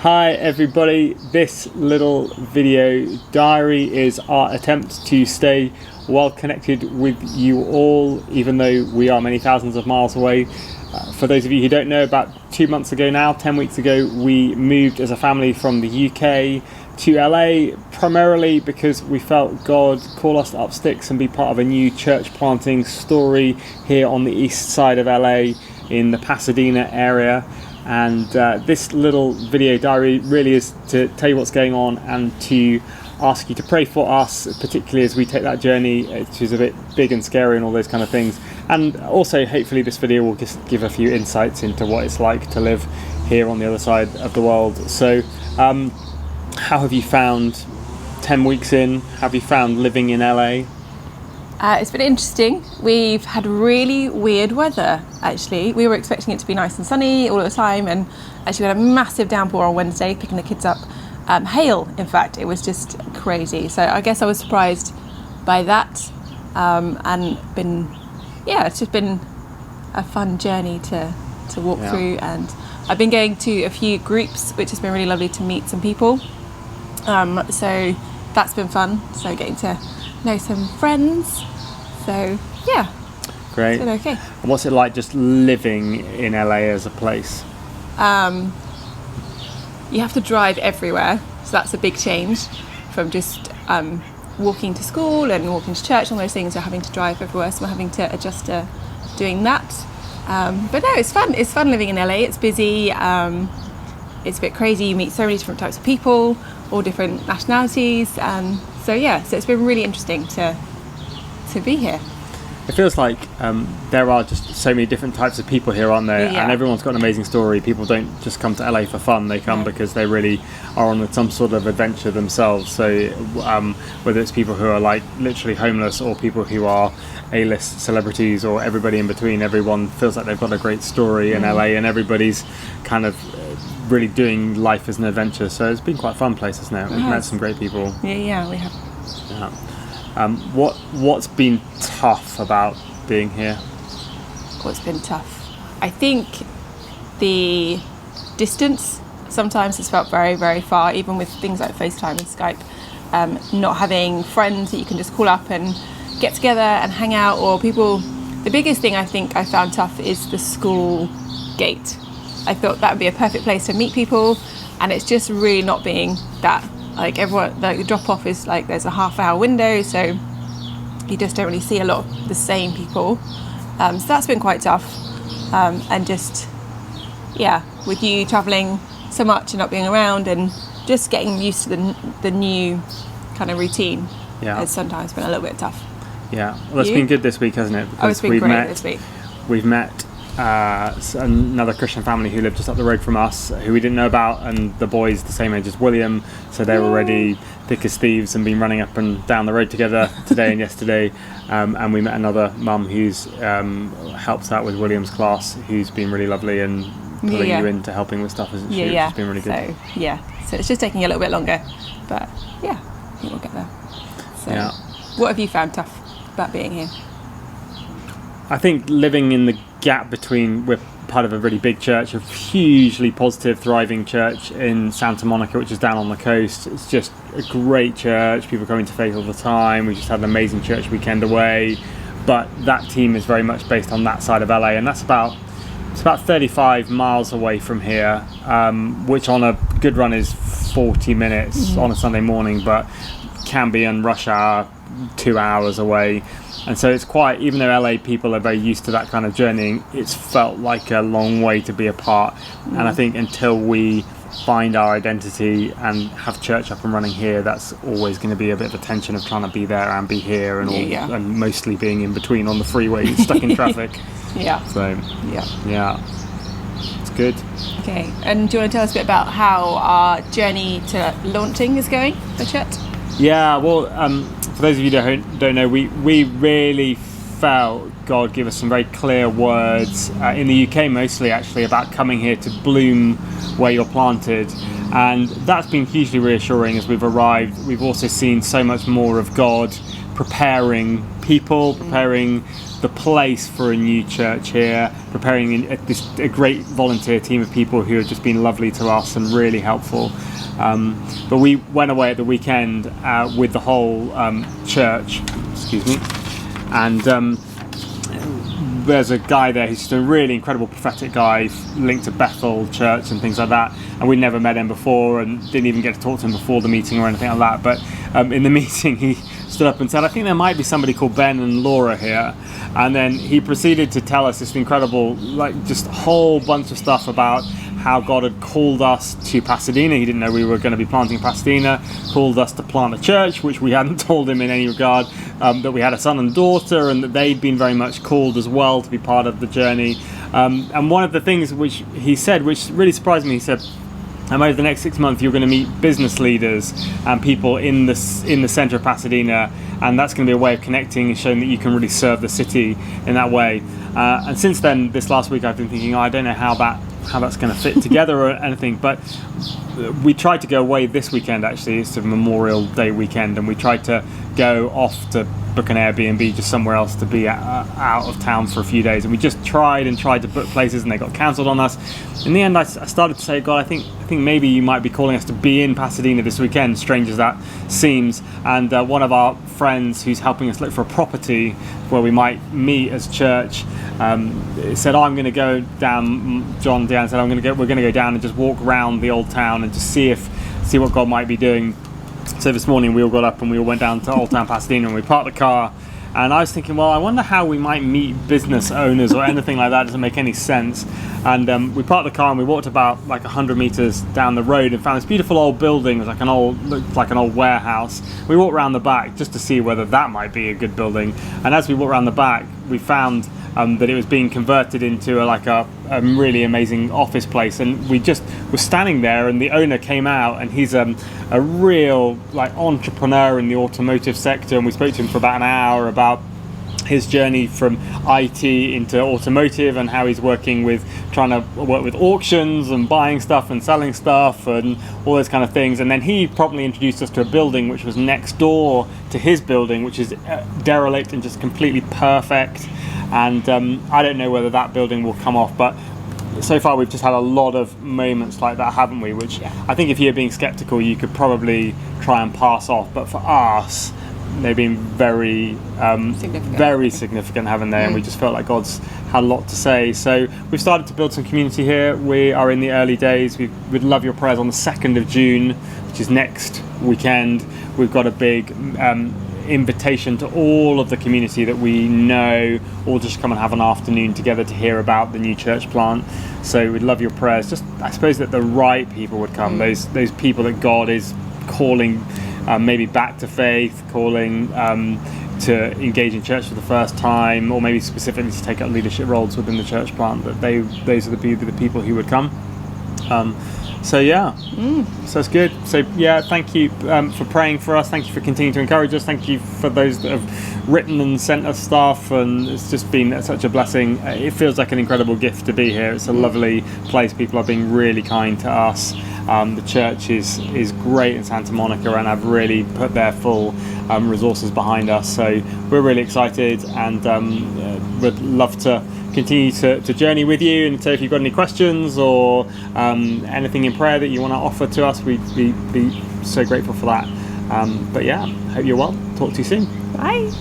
Hi everybody, this little video diary is our attempt to stay well connected with you all, even though we are many thousands of miles away. For those of you who don't know, about 2 months ago now, 10 weeks ago, we moved as a family from the UK to LA, primarily because we felt God call us to up sticks and be part of a new church planting story here on the east side of LA in the Pasadena area. And this little video diary really is to tell you what's going on and to ask you to pray for us, particularly as we take that journey, which is a bit big and scary and all those kind of things. And also, hopefully this video will just give a few insights into what it's like to live here on the other side of the world. So how have you found 10 weeks in? Have you found living in LA? It's been interesting. We've had really weird weather, actually. We were expecting it to be nice and sunny all the time, and actually we had a massive downpour on Wednesday, picking the kids up. Hail, in fact. It was just crazy. So I guess I was surprised by that, and it's just been a fun journey to walk through. And I've been going to a few groups, which has been really lovely to meet some people. So that's been fun. So getting to know some friends. So yeah, great. It's been okay. And what's it like just living in LA as a place? You have to drive everywhere, so that's a big change from just walking to school and walking to church and all those things. We're having to drive everywhere, so we're having to adjust to doing that. But no, it's fun. It's fun living in LA. It's busy. It's a bit crazy. You meet so many different types of people, all different nationalities, so it's been really interesting to be here. It feels like there are just so many different types of people here, aren't there? Yeah. And everyone's got an amazing story. People don't just come to LA for fun. They come because they really are on some sort of adventure themselves. So whether it's people who are like literally homeless or people who are A-list celebrities or everybody in between, everyone feels like they've got a great story in LA, and everybody's kind of really doing life as an adventure. So it's been quite a fun place, hasn't it? We've met some great people. Yeah, we have. Yeah. What's been tough about being here? What's been tough? I think the distance sometimes has felt very, very far, even with things like FaceTime and Skype. Not having friends that you can just call up and get together and hang out, or people. The biggest thing I think I found tough is the school gate. I thought that would be a perfect place to meet people, and it's just really not being that. Like everyone, like the drop off is like there's a half-hour window, so you just don't really see a lot of the same people. So that's been quite tough, and just with you travelling so much and not being around, and just getting used to the new kind of routine has sometimes been a little bit tough. Yeah, well, it's been good this week, hasn't it? Because it's been great this week. We've met another Christian family who lived just up the road from us, who we didn't know about, and the boys the same age as William, so they were already thick as thieves and been running up and down the road together today and yesterday. And we met another mum who's helps out with William's class, who's been really lovely and pulling you into helping with stuff, isn't she? It's been really good. So it's just taking a little bit longer, but I think we'll get there. So what have you found tough about being here? I think living in the gap between, we're part of a really big church, a hugely positive, thriving church in Santa Monica, which is down on the coast. It's just a great church, people coming to faith all the time. We just had an amazing church weekend away, but that team is very much based on that side of LA, and it's about 35 miles away from here, which on a good run is 40 minutes on a Sunday morning, but can be in rush hour 2 hours away. And so it's quite, even though LA people are very used to that kind of journeying, it's felt like a long way to be apart. And I think until we find our identity and have church up and running here, that's always going to be a bit of a tension of trying to be there and be here, and and mostly being in between on the freeway, stuck in traffic. It's good. Okay, and do you want to tell us a bit about how our journey to launching is going for church? Yeah, well, for those of you who don't know, we really felt God give us some very clear words in the UK mostly, actually, about coming here to bloom where you're planted, and that's been hugely reassuring as we've arrived. We've also seen so much more of God preparing people, preparing the place for a new church here, preparing a great volunteer team of people who have just been lovely to us and really helpful. But we went away at the weekend with the whole church, excuse me, and there's a guy there who's just a really incredible prophetic guy linked to Bethel Church and things like that, and we'd never met him before and didn't even get to talk to him before the meeting or anything like that, but in the meeting he stood up and said, I think there might be somebody called Ben and Laura here, and then he proceeded to tell us this incredible, like, just a whole bunch of stuff about how God had called us to Pasadena. He didn't know we were going to be planting Pasadena, called us to plant a church, which we hadn't told him in any regard, that we had a son and daughter, and that they'd been very much called as well to be part of the journey. And one of the things which he said, which really surprised me, he said, over the next 6 months you're going to meet business leaders and people in the center of Pasadena, and that's going to be a way of connecting and showing that you can really serve the city in that way. And since then, this last week, I've been thinking, I don't know how that's going to fit together or anything, but we tried to go away this weekend. Actually, it's a Memorial Day weekend, and we tried to go off to book an Airbnb just somewhere else to be out of town for a few days, and we just tried to book places, and they got cancelled on us. In the end, I started to say, God, I think maybe you might be calling us to be in Pasadena this weekend, strange as that seems. And one of our friends who's helping us look for a property where we might meet as church said, I'm going to go down. John Dan said, we're going to go down and just walk around the old town and just see what God might be doing. So this morning we all got up and we all went down to Old Town Pasadena, and we parked the car, and I was thinking, well, I wonder how we might meet business owners or anything like that. It doesn't make any sense. And we parked the car and we walked about like 100 meters down the road and found this beautiful old building. It was looked like an old warehouse. We walked around the back just to see whether that might be a good building, and as we walked around the back we found that it was being converted into a really amazing office place, and we just were standing there, and the owner came out, and he's a real entrepreneur in the automotive sector, and we spoke to him for about an hour about his journey from IT into automotive and how he's trying to work with auctions and buying stuff and selling stuff and all those kind of things. And then he promptly introduced us to a building which was next door to his building, which is derelict and just completely perfect. And I don't know whether that building will come off, but so far we've just had a lot of moments like that, haven't we? Which I think if you're being skeptical, you could probably try and pass off. But for us, they've been very significant, haven't they? And we just felt like God's had a lot to say. So we've started to build some community here. We are in the early days. We'd love your prayers on the 2nd of June, which is next weekend. We've got a big invitation to all of the community that we know, all just come and have an afternoon together to hear about the new church plant. So we'd love your prayers. Just, I suppose, that the right people would come, those people that God is calling maybe back to faith, calling to engage in church for the first time, or maybe specifically to take up leadership roles within the church plant, that those are the people who would come. So that's good. So thank you for praying for us. Thank you for continuing to encourage us. Thank you for those that have written and sent us stuff, and it's just been such a blessing. It feels like an incredible gift to be here. It's a lovely place. People are being really kind to us. The church is great in Santa Monica, and have really put their full resources behind us. So we're really excited, and would love to continue to journey with you. And so if you've got any questions or anything in prayer that you want to offer to us, we'd be so grateful for that. But hope you're well. Talk to you soon. Bye.